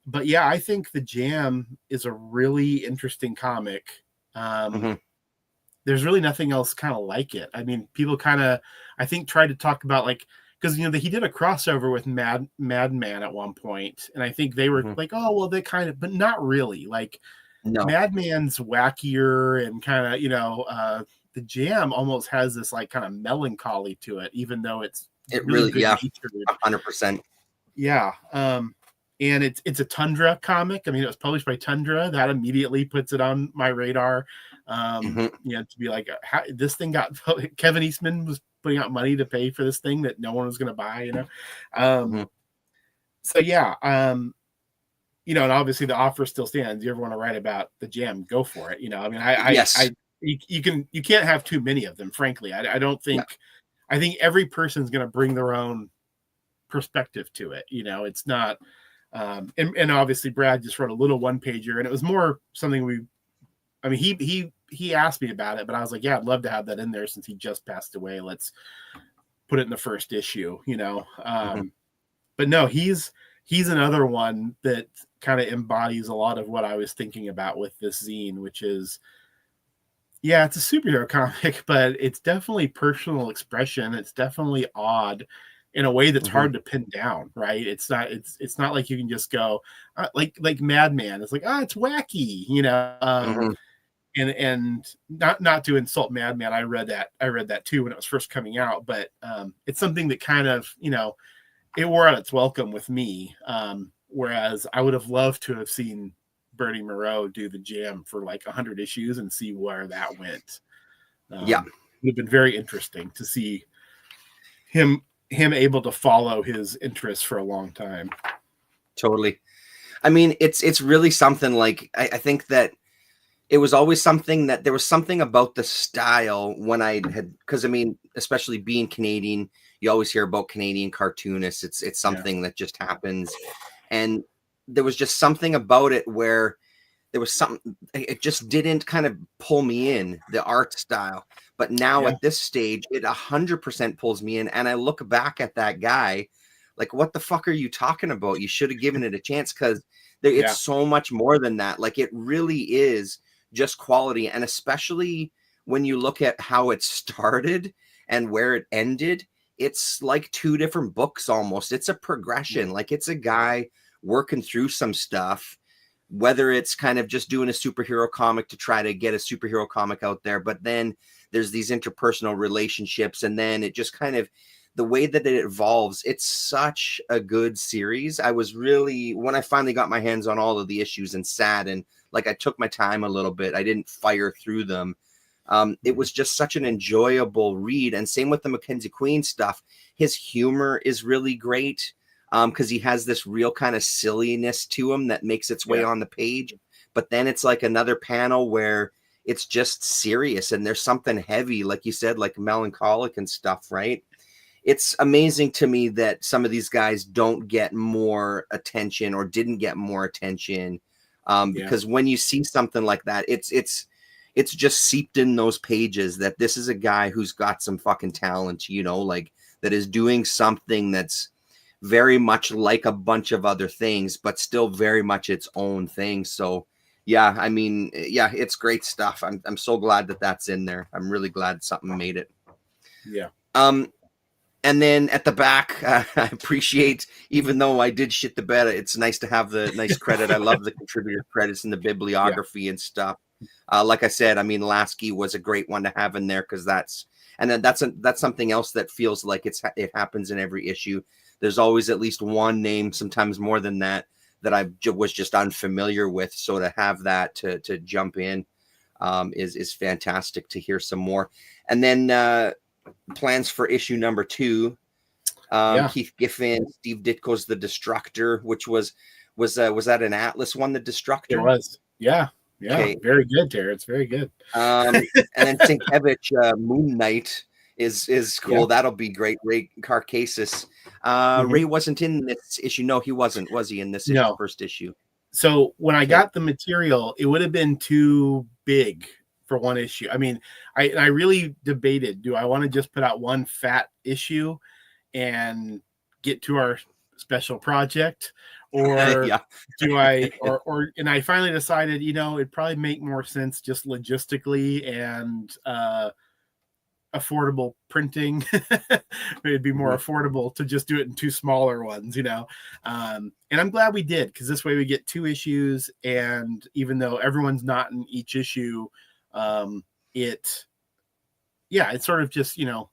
But yeah, I think the Jam is a really interesting comic. There's really nothing else kind of like it. I mean, people kind of, I think, tried to talk about, like, because he did a crossover with Madman at one point, and I think they were like, oh well, they kind of, but not really. Like, Madman's wackier and kind of, the Jam almost has this like kind of melancholy to it, even though it really 100%. Yeah. And it's a Tundra comic. I mean, it was published by Tundra. That immediately puts it on my radar. To be like, this thing Kevin Eastman was putting out money to pay for this thing that no one was going to buy, So yeah, and obviously the offer still stands. You ever want to write about the Jam, go for it. I mean, you can't have too many of them, frankly. I don't think, I think every person's going to bring their own perspective to it. It's not, and obviously Brad just wrote a little one pager, and it was more something he asked me about it, but I was like, yeah, I'd love to have that in there since he just passed away. Let's put it in the first issue, But no, he's another one that kind of embodies a lot of what I was thinking about with this zine, which is, it's a superhero comic, but it's definitely personal expression. It's definitely odd in a way that's hard to pin down, right? It's not like you can just go like Madman. It's like, it's wacky, and not to insult Madman. I read that too when it was first coming out, but it's something that kind of, it wore out its welcome with me. Whereas I would have loved to have seen Bernie Moreau do the Jam for like 100 issues and see where that went. It would have been very interesting to see him able to follow his interests for a long time. Totally. I mean, it's really something. Like, I think that it was always something that there was something about the style when I had, because I mean, especially being Canadian, you always hear about Canadian cartoonists. It's something that just happens. And there was just something about it where there was something, it just didn't kind of pull me in, the art style. But now Yeah. at this stage, it 100% pulls me in. And I look back at that guy, like, what the fuck are you talking about? You should have given it a chance, because it's so much more than that. Like, it really is just quality. And especially when you look at how it started and where it ended, it's like two different books almost. It's a progression. Like, it's a guy working through some stuff, whether it's kind of just doing a superhero comic to try to get a superhero comic out there, but then there's these interpersonal relationships, and then it just kind of, the way that it evolves, it's such a good series. I was really, when I finally got my hands on all of the issues and sat and like I took my time a little bit, I didn't fire through them. It was just such an enjoyable read. And same with the Mackenzie Queen stuff. His humor is really great, because he has this real kind of silliness to him that makes its way on the page. But then it's like another panel where it's just serious and there's something heavy, like you said, like melancholic and stuff, right? It's amazing to me that some of these guys don't get more attention or didn't get more attention, because when you see something like that, it's just seeped in those pages that this is a guy who's got some fucking talent, you know, like that is doing something that's very much like a bunch of other things, but still very much its own thing. So yeah, I mean, yeah, it's great stuff. I'm so glad that that's in there. I'm really glad something made it. Yeah. And then at the back, I appreciate, even though I did shit the bed, it's nice to have the nice credit. I love the contributor credits and the bibliography and stuff. Like I said, I mean, Lasky was a great one to have in there, because that's something else that feels like it happens in every issue. There's always at least one name, sometimes more than that I was just unfamiliar with. So to have that to jump in is fantastic to hear some more. And then plans for issue number 2. Keith Giffen, Steve Ditko's The Destructor, which was that an Atlas one, The Destructor? It was. Yeah. Okay. Very good, Terrence. Very good. And then Sienkiewicz, Moon Knight is cool. Yeah. That'll be great. Ray Carcasis. Ray wasn't in this issue. No, he wasn't. Was he in this issue, first issue? So when I got the material, it would have been too big for one issue. I mean, I really debated, do I want to just put out one fat issue and get to our special project, or do I, or and I finally decided, you know, it'd probably make more sense just logistically and affordable printing. It'd be more affordable to just do it in 2 smaller ones, you know. And I'm glad we did, because this way we get 2 issues, and even though everyone's not in each issue, it's sort of just, you know,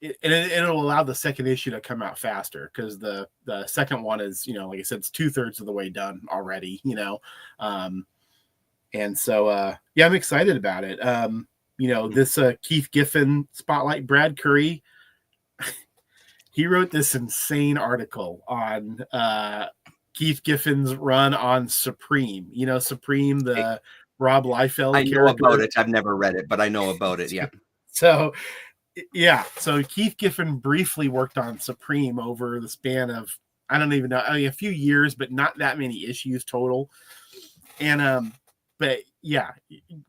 it'll allow the second issue to come out faster, because the second one is, you know, like I said, it's 2/3 of the way done already, you know. And so I'm excited about it. You know, this Keith Giffen spotlight, Brad Curry, he wrote this insane article on Keith Giffen's run on Supreme. You know, Supreme, the Rob Liefeld I know character. about it. I've never read it, but I know about it. Yeah. So Keith Giffen briefly worked on Supreme over the span of, I don't even know, I mean, a few years, but not that many issues total. And but yeah,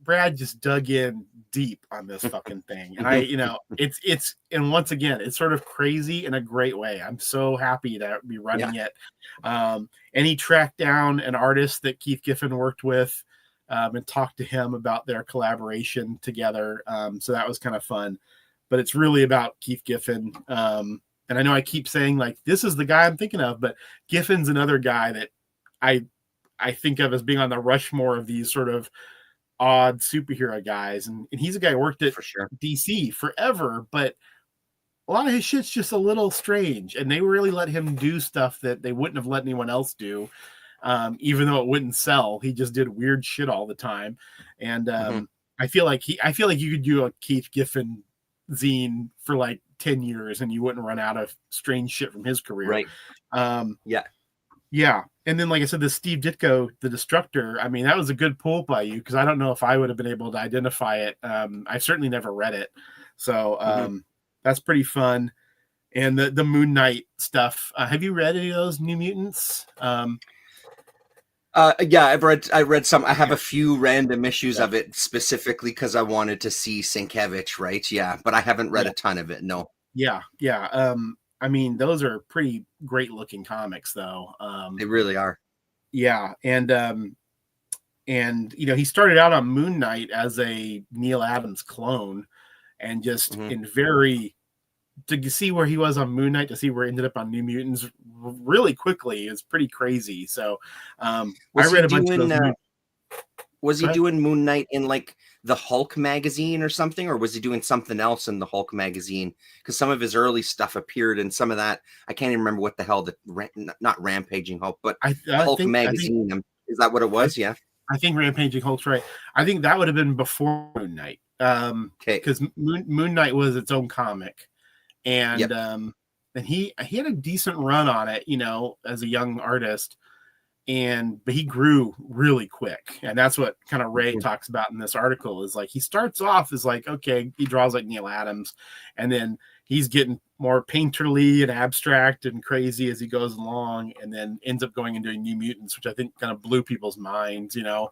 Brad just dug in deep on this fucking thing. And you know, it's and once again, it's sort of crazy in a great way. I'm so happy to be running it. And he tracked down an artist that Keith Giffen worked with, and talked to him about their collaboration together. So that was kind of fun. But it's really about Keith Giffen. And I know I keep saying, like, this is the guy I'm thinking of, but Giffen's another guy that I think of as being on the Rushmore of these sort of odd superhero guys. And he's a guy who worked at DC forever, but a lot of his shit's just a little strange. And they really let him do stuff that they wouldn't have let anyone else do. Even though it wouldn't sell, he just did weird shit all the time. And I feel like you could do a Keith Giffen zine for like 10 years and you wouldn't run out of strange shit from his career. Right. Yeah. And then, like I said, the Steve Ditko, The Destructor, I mean, that was a good pull by you, because I don't know if I would have been able to identify it. I've certainly never read it. So that's pretty fun. And the Moon Knight stuff. Have you read any of those New Mutants? Yeah, I read some. I have Yeah, a few random issues yeah, of it specifically because I wanted to see Sienkiewicz, right? Yeah, but I haven't read yeah, a ton of it. No, yeah, yeah. I mean, those are pretty great looking comics, though. they really are. Yeah, and you know, he started out on Moon Knight as a Neil Adams clone, and just Hmm. in very to see where he was on Moon Knight to see where he ended up on New Mutants really quickly is pretty crazy. So, I Was he read a bunch of doing those. was Go he ahead. doing Moon Knight in like the Hulk magazine or something, or was he doing something else in the Hulk magazine? Because some of his early stuff appeared in some of that. I can't even remember what the hell not Rampaging Hulk, but Hulk I think magazine. Is that what it I, was? Yeah. I think Rampaging Hulk's right. I think that would have been before Moon Knight, Okay. because Moon Knight was its own comic, and Yep. he had a decent run on it, you know, as a young artist, but he grew really quick, and that's what kind of Ray talks about in this article. Is like he starts off as like, okay, he draws like Neil Adams, and then he's getting more painterly and abstract and crazy as he goes along, and then ends up going and doing New Mutants, which I think kind of blew people's minds, you know.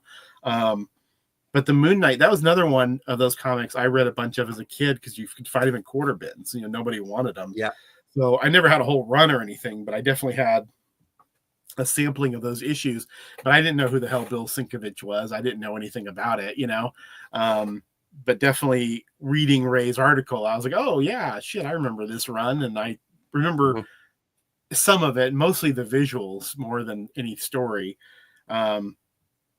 But the Moon Knight, that was another one of those comics I read a bunch of as a kid, because you could find them in quarter bins, you know, nobody wanted them. Yeah. So I never had a whole run or anything, but I definitely had a sampling of those issues, but I didn't know who the hell Bill Sienkiewicz was. I didn't know anything about it, you know. But definitely reading Ray's article, I was like, oh yeah, shit, I remember this run, and I remember Hmm. some of it, mostly the visuals more than any story. Um,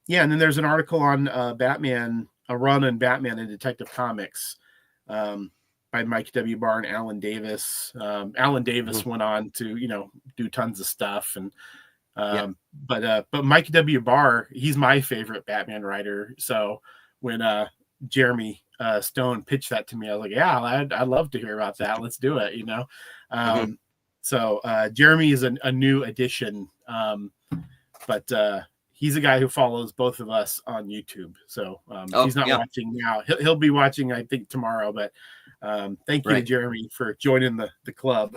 yeah, and then there's an article on Batman, a run on Batman and Detective Comics, um, by Mike W. Barr and Alan Davis. Alan Hmm. Davis went on to, you know, do tons of stuff, and Yep. but Mike W. Barr, he's my favorite Batman writer. So when Jeremy Stone pitched that to me, I was like, yeah, I'd love to hear about that. Let's do it, you know. Hmm. Um, so Jeremy is a new addition, but he's a guy who follows both of us on YouTube. So if Oh he's not yeah. watching now, he'll be watching, I think, tomorrow. But thank you to Right. Jeremy for joining the club.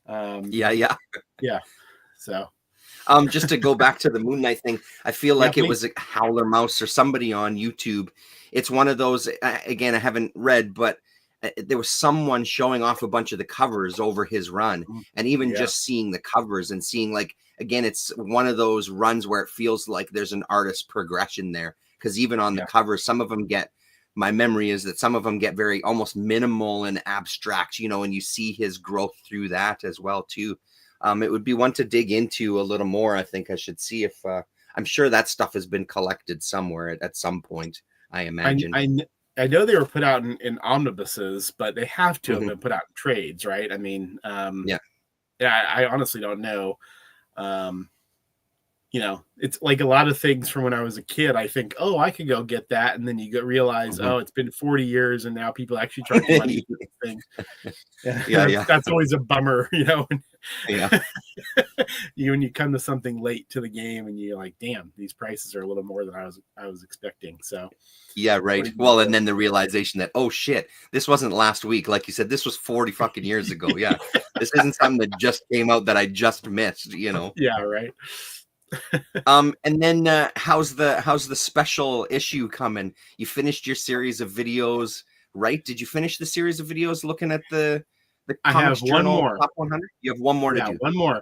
Um, Yeah. Yeah. yeah. So Just to go back to the Moon Knight thing, I feel yeah, like it please. was a Howler Mouse or somebody on YouTube. It's one of those. Again, I haven't read, but there was someone showing off a bunch of the covers over his run, and even Yeah. just seeing the covers and seeing like again, it's one of those runs where it feels like there's an artist progression there because even on the Yeah. covers, some of them get. My memory is that some of them get very almost minimal and abstract, you know, and you see his growth through that as well too. It would be one to dig into a little more. I think I should see if I'm sure that stuff has been collected somewhere at some point. I I imagine. I I know they were put out in omnibuses, but they have to have Hmm. been put out in trades, right? I mean, Yeah. yeah, I honestly don't know. Um, you know, it's like a lot of things from when I was a kid. I think, oh, I could go get that, and then you realize, Hmm. oh, it's been 40 years, and now people actually charge money for things. Yeah, Yeah. Yeah. that's always a bummer, you know. Yeah. When you come to something late to the game, and you're like, damn, these prices are a little more than I was expecting. So, Yeah. what Right. do you Well, and do? then the realization that oh shit, this wasn't last week. Like you said, this was 40 fucking years ago. Yeah. This isn't something that just came out that I just missed. You know. Yeah, right. And then how's the special issue coming? You finished your series of videos, right? Did you finish the series of videos looking at the I have Comics one Journal more. Top 100? You have one more to Yeah, do. one more.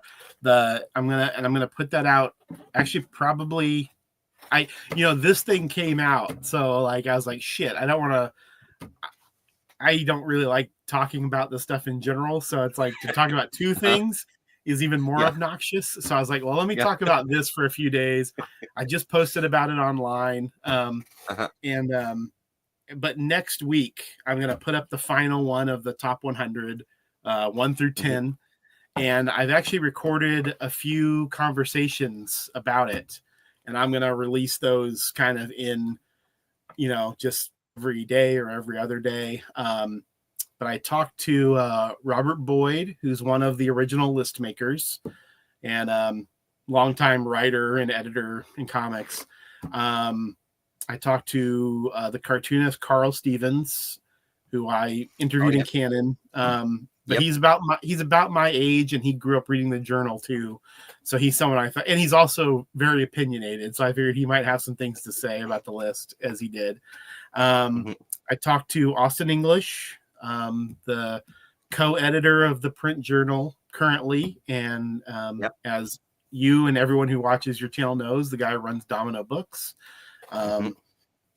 I'm gonna put that out. Actually, probably this thing came out, so like I was like, shit, I don't really like talking about this stuff in general. So it's like to talk about two things is even more Yeah, obnoxious. So I was like, well, let me yeah. talk about this for a few days. I just posted about it online. Uh-huh. And But next week I'm gonna put up the final one of the top 100, 1 through Mhm. 10, and I've actually recorded a few conversations about it, and I'm gonna release those kind of in, just every day or every other day. But I talked to Robert Boyd, who's one of the original list makers and longtime writer and editor in comics. I talked to the cartoonist Carl Stevens, who I Oh interviewed in yeah. Canon. but Yep. he's about my age, and he grew up reading the journal too. So he's someone I thought, and he's also very opinionated. So I figured he might have some things to say about the list, as he did. Mhm. I talked to Austin English, the co-editor of the print journal currently, and Yep. as you and everyone who watches your channel knows, the guy runs Domino Books. Mhm.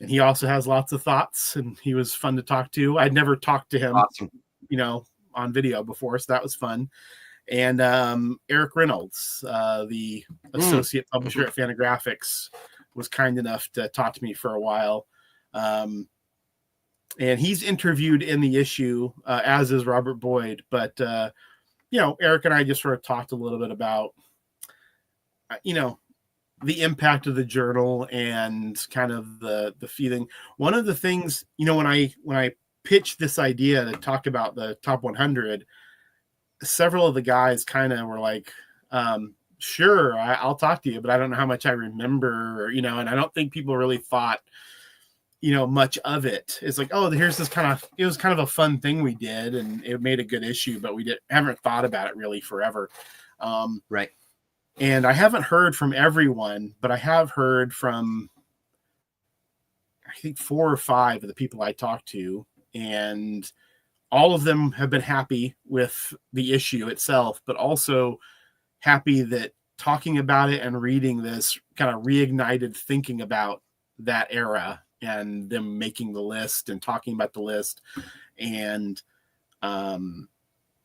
And he also has lots of thoughts, and he was fun to talk to. I'd never talked to him, Awesome. on video before, so that was fun. And Eric Reynolds, the associate publisher at Fantagraphics, was kind enough to talk to me for a while. And he's interviewed in the issue, as is Robert Boyd. But, Eric and I just sort of talked a little bit about, the impact of the journal and kind of the feeling. One of the things, when I pitched this idea to talk about the top 100, several of the guys kind of were like, sure, I'll talk to you, but I don't know how much I remember, and I don't think people really thought, much of it. It's like, oh, here's this it was kind of a fun thing we did, and it made a good issue, but we haven't thought about it really forever. Right. And I haven't heard from everyone, but I have heard from, I think, 4 or 5 of the people I talked to, and all of them have been happy with the issue itself, but also happy that talking about it and reading this kind of reignited thinking about that era and them making the list and talking about the list. And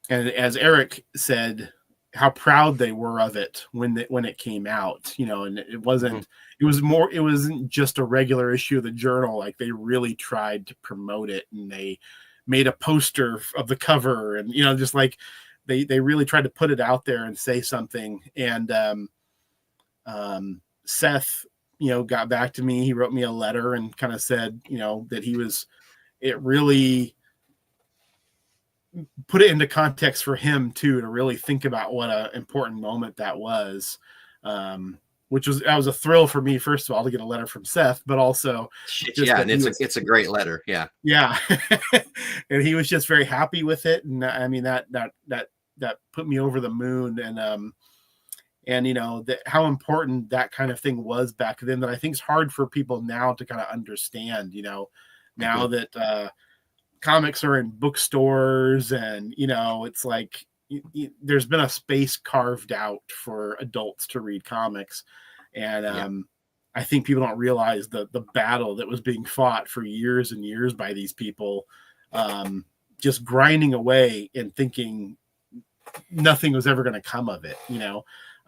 as Eric said, how proud they were of it when it came out, and it wasn't, it wasn't just a regular issue of the journal. Like, they really tried to promote it, and they made a poster of the cover, and, just like they really tried to put it out there and say something. And Seth, got back to me. He wrote me a letter and kind of said, that it really put it into context for him too, to really think about what an important moment that was. That was a thrill for me, first of all, to get a letter from Seth, but also and it's a great letter. Yeah. And he was just very happy with it. And I mean, that put me over the moon. And how important that kind of thing was back then, that I think is hard for people now to kind of understand, now that comics are in bookstores, and, it's like, there's been a space carved out for adults to read comics. And I think people don't realize the battle that was being fought for years and years by these people, just grinding away and thinking nothing was ever going to come of it.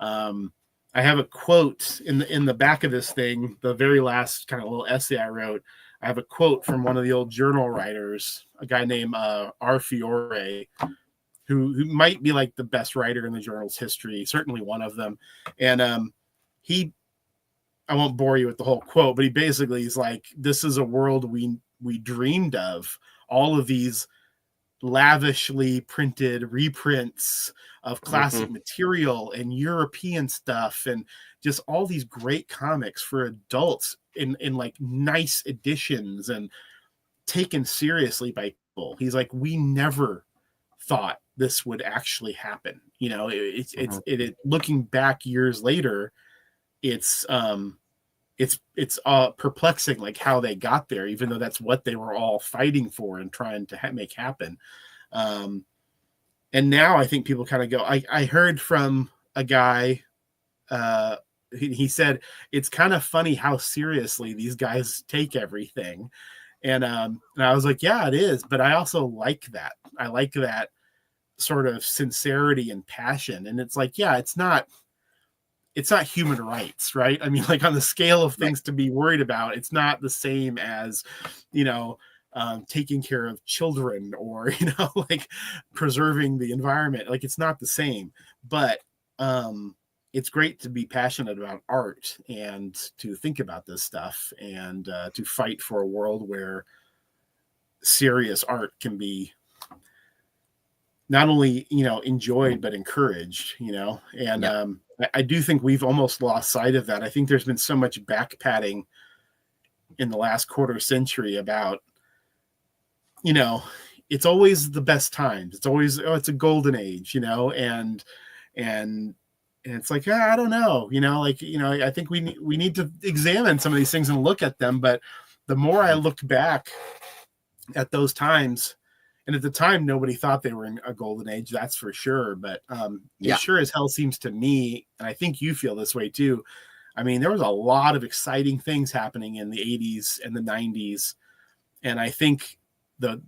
I have a quote in the back of this thing, the very last kind of little essay I wrote. I have a quote from one of the old journal writers, a guy named R. Fiore, who might be like the best writer in the journal's history, certainly one of them. And I won't bore you with the whole quote, but he basically is like, this is a world we dreamed of. All of these lavishly printed reprints of classic material and European stuff, and just all these great comics for adults in like nice editions and taken seriously by people. He's like, we never thought this would actually happen. It's looking back years later, it's perplexing, like, how they got there, even though that's what they were all fighting for and trying to make happen. And now I think people kind of go, I heard from a guy, he said, it's kind of funny how seriously these guys take everything. And I was like, yeah, it is. But I also like that. I like that sort of sincerity and passion. And it's like, yeah, it's not human rights, right? I mean, like, on the scale of things to be worried about, it's not the same as, taking care of children, or, like, preserving the environment. Like, it's not the same, but it's great to be passionate about art and to think about this stuff, and to fight for a world where serious art can be not only, enjoyed, but encouraged, and I do think we've almost lost sight of that. I think there's been so much backpatting in the last quarter century about, it's always the best times. It's always, oh, it's a golden age, and it's like, I don't know, like, I think we need to examine some of these things and look at them. But the more I looked back at those times, and at the time, nobody thought they were in a golden age, that's for sure. But it sure as hell seems to me, and I think you feel this way too. I mean, there was a lot of exciting things happening in the 80s and the 90s. And I think the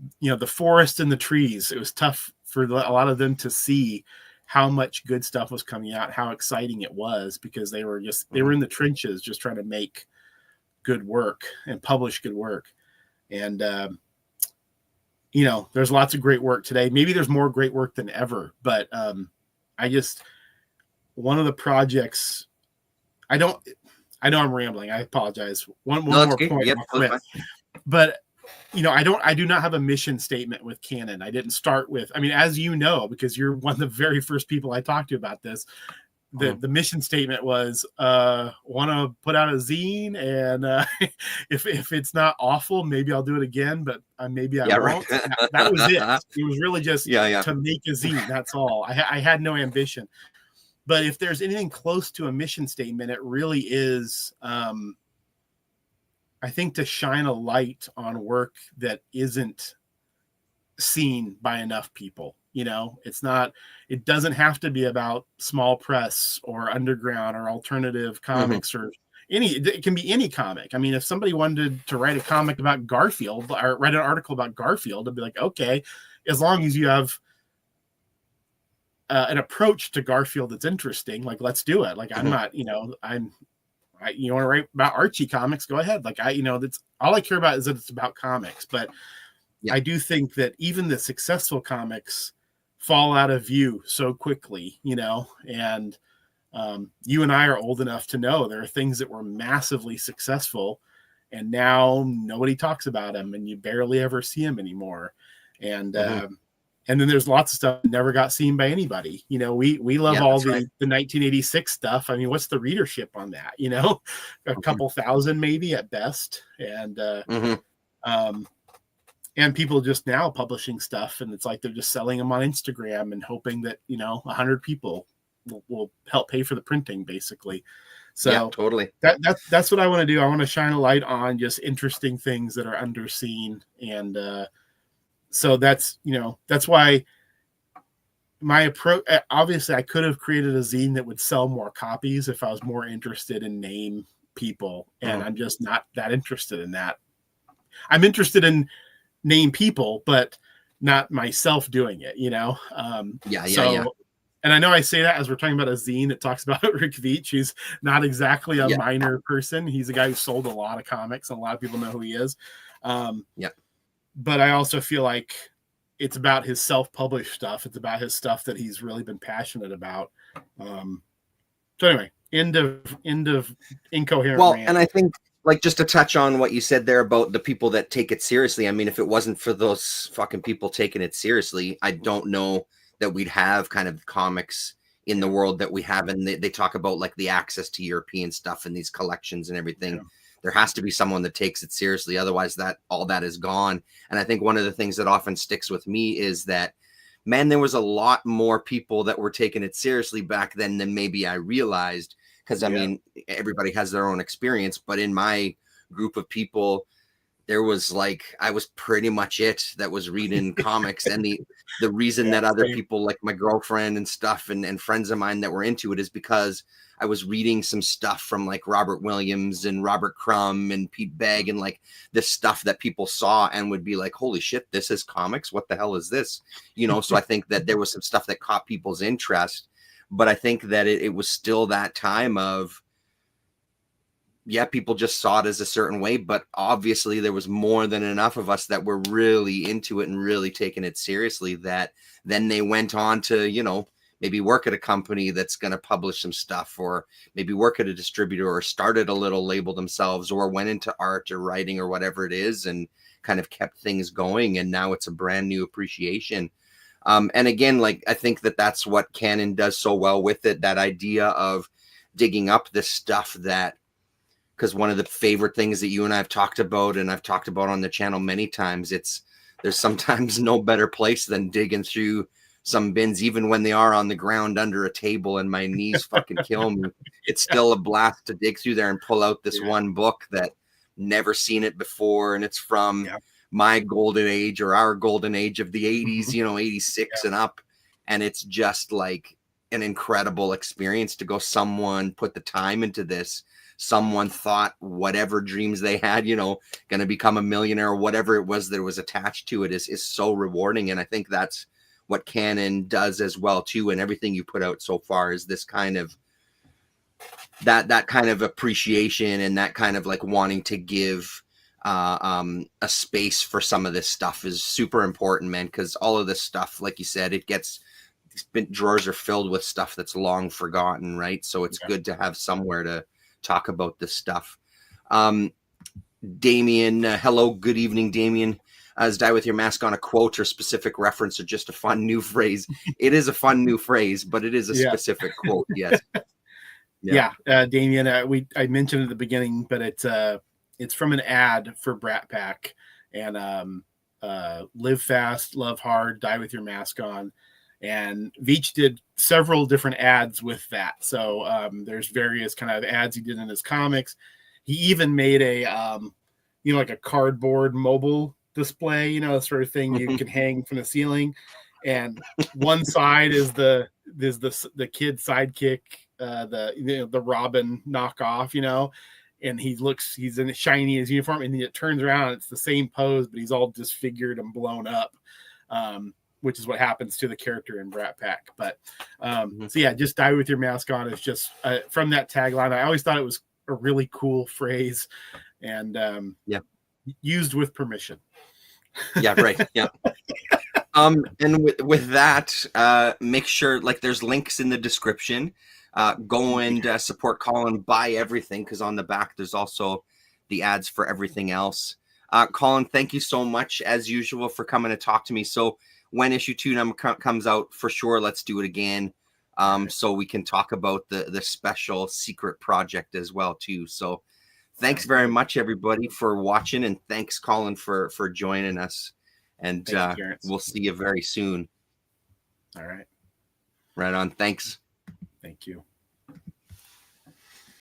forest and the trees, it was tough for a lot of them to see how much good stuff was coming out, how exciting it was, because they were in the trenches just trying to make good work and publish good work. And, there's lots of great work today. Maybe there's more great work than ever, but one of the projects, I know I'm rambling. I apologize. One more point. Yep, but I do not have a mission statement with Canon. I didn't start with, as you know, because you're one of the very first people I talked to about this. The mission statement was, want to put out a zine, and if it's not awful, maybe I'll do it again, but maybe I won't. Right. That was it. It was really just to make a zine. That's all. I had no ambition. But if there's anything close to a mission statement, it really is, I think, to shine a light on work that isn't seen by enough people. It doesn't have to be about small press or underground or alternative comics or it can be any comic. If somebody wanted to write a comic about Garfield or write an article about Garfield, I'd be like, okay, as long as you have an approach to Garfield that's interesting, like, let's do it. Like, I'm not, you want to write about Archie comics, go ahead. Like, that's all I care about, is that it's about comics. But I do think that even the successful comics fall out of view so quickly, and you and I are old enough to know there are things that were massively successful, and now nobody talks about them, and you barely ever see them anymore. And and then there's lots of stuff that never got seen by anybody. We love all the 1986 stuff. What's the readership on that? A couple thousand maybe at best. And and people just now publishing stuff, and it's like they're just selling them on Instagram and hoping that 100 people will help pay for the printing, basically. So totally. That's what I want to do. I want to shine a light on just interesting things that are underseen, and so that's why my approach. Obviously, I could have created a zine that would sell more copies if I was more interested in name people, and I'm just not that interested in that. I'm interested in name people, but not myself doing it, And I know I say that as we're talking about a zine that talks about Rick Veitch. He's not exactly a minor person. He's a guy who sold a lot of comics, and a lot of people know who he is. But I also feel like it's about his self-published stuff. It's about his stuff that he's really been passionate about. So anyway, end of incoherent. Well, rant. And I think, like, just to touch on what you said there about the people that take it seriously. If it wasn't for those fucking people taking it seriously, I don't know that we'd have kind of comics in the world that we have. And they talk about, like, the access to European stuff and these collections and everything. Yeah. There has to be someone that takes it seriously. Otherwise, all that is gone. And I think one of the things that often sticks with me is that, man, there was a lot more people that were taking it seriously back then than maybe I realized. Because everybody has their own experience, but in my group of people, there was I was pretty much it that was reading comics. And the reason that other people, like my girlfriend and stuff and friends of mine that were into it, is because I was reading some stuff from like Robert Williams and Robert Crumb and Pete Begg, and like this stuff that people saw and would be like, holy shit, this is comics. What the hell is this? So I think that there was some stuff that caught people's interest. But I think that it was still that time of, people just saw it as a certain way. But obviously there was more than enough of us that were really into it and really taking it seriously, that then they went on to, maybe work at a company that's going to publish some stuff, or maybe work at a distributor, or started a little label themselves, or went into art or writing or whatever it is, and kind of kept things going. And now it's a brand new appreciation. And again, like, I think that that's what Canon does so well with it, that idea of digging up this stuff because one of the favorite things that you and I have talked about, and I've talked about on the channel many times, it's there's sometimes no better place than digging through some bins, even when they are on the ground under a table and my knees fucking kill me. It's still a blast to dig through there and pull out this one book that never seen it before, and it's from my golden age or our golden age of the 80s, 86 and up, and it's just like an incredible experience to go, someone put the time into this, someone thought whatever dreams they had, going to become a millionaire or whatever it was that was attached to it is so rewarding. And I think that's what Canon does as well too, and everything you put out so far is this kind of that kind of appreciation and that kind of like wanting to give a space for some of this stuff is super important, man, because all of this stuff, like you said, drawers are filled with stuff that's long forgotten, right? So it's good to have somewhere to talk about this stuff. Damien, hello, good evening, Damien. Is Die With Your Mask On a quote or specific reference or just a fun new phrase? It is a fun new phrase, but it is a specific quote, yes. Damien, I mentioned at the beginning, but it's from an ad for Brat Pack, and live fast, love hard, die with your mask on. And Veach did several different ads with that. So there's various kind of ads he did in his comics. He even made a like a cardboard mobile display, sort of thing you can hang from the ceiling. And one side is the kid sidekick, the Robin knockoff, and he's in shiny his uniform, and then it turns around, it's the same pose, but he's all disfigured and blown up, which is what happens to the character in Brat Pack. But so yeah, just die with your mask on is just from that tagline. I always thought it was a really cool phrase, and used with permission. Yeah, right. Yeah. And with that, make sure like there's links in the description. Go and support Colin, buy everything, because on the back there's also the ads for everything else. Colin, thank you so much as usual for coming to talk to me. So when issue 2 number comes out, for sure, let's do it again, so we can talk about the special secret project as well too. So thanks very much, everybody, for watching, and thanks, Colin, for joining us. And we'll see you very soon. All right. Right on. Thanks. Thank you.